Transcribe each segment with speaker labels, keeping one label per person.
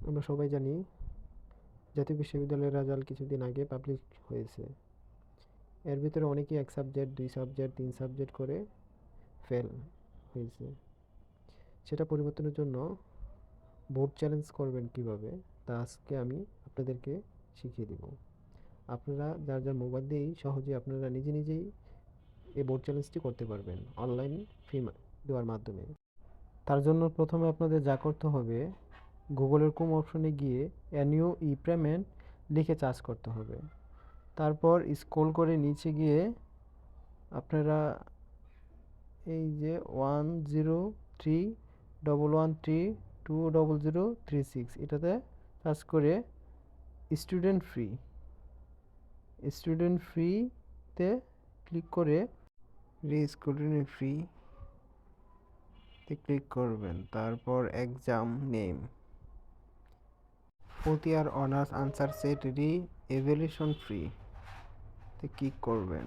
Speaker 1: আমরা সবাই জানি জাতীয় বিশ্ববিদ্যালয়ের রেজাল্ট কিছুদিন আগে পাবলিশ হয়েছে। এর ভিতরে অনেকেই 1 সাবজেক্ট, 2 সাবজেক্ট, 3 সাবজেক্ট করে ফেল হয়েছে। সেটা পরিবর্তনের জন্য বোর্ড চ্যালেঞ্জ করবেন কিভাবে, তা আজকে আমি আপনাদেরকে শিখিয়ে দিব। আপনারা যার যার মোবাইল দিয়েই সহজে আপনারা নিজেই এই বোর্ড চ্যালেঞ্জটি করতে পারবেন অনলাইন ফি দেওয়ার মাধ্যমে। তার জন্য প্রথমে আপনাদের যা করতে হবে, গুগলের ক্রোম অপশনে গিয়ে অ্যানিও ই পেমেন্ট লিখে সার্চ করতে হবে। তারপর স্ক্রল করে নিচে গিয়ে আপনারা এই যে 10311320036 এটাতে সার্চ করে স্টুডেন্ট ফ্রিতে ক্লিক করে স্টুডেন্ট ফ্রিতে ক্লিক করবেন। তারপর exam name, fourth year honours answer set রি এভ্যালুয়েশন ফ্রিতে ক্লিক করবেন।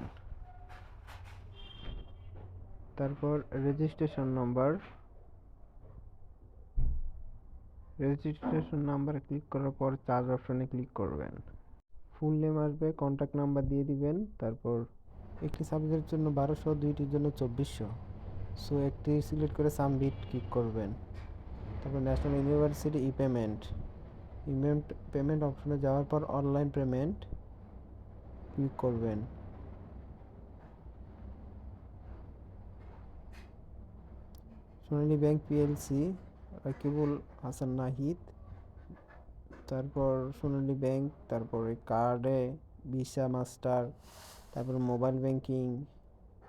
Speaker 1: তারপর রেজিস্ট্রেশন নাম্বারে ক্লিক করার পর চার্জ অপশনে ক্লিক করবেন। ফুল নেম আসবে, কন্ট্যাক্ট নাম্বার দিয়ে দিবেন। তারপর একটি সাবজেক্টের জন্য 1200, দুইটির জন্য 2400। সো একটি সিলেক্ট করে সাবমিট ক্লিক করবেন। তারপর ন্যাশনাল ইউনিভার্সিটি ই পেমেন্ট অপশনে যাওয়ার পর অনলাইন পেমেন্ট ক্লিক করবেন। সোনালী ব্যাংক পিএলসি, রাকিবুল হাসান নাহিদ। তারপর সোনালী ব্যাংক, তারপরে কার্ডে ভিসা, মাস্টার, তারপর মোবাইল ব্যাংকিং,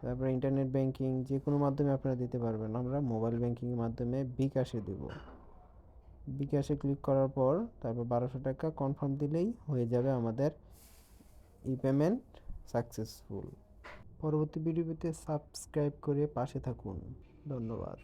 Speaker 1: তারপর ইন্টারনেট ব্যাংকিং, যে কোনো মাধ্যমে আপনারা দিতে পারবেন। আমরা মোবাইল ব্যাংকিংয়ের মাধ্যমে বিকাশে দেব। বিকাশে ক্লিক করার পর তারপর 1200 টাকা কনফার্ম দিলেই হয়ে যাবে আমাদের ই পেমেন্ট সাকসেসফুল। পরবর্তী ভিডিওতে সাবস্ক্রাইব করে পাশে থাকুন। ধন্যবাদ।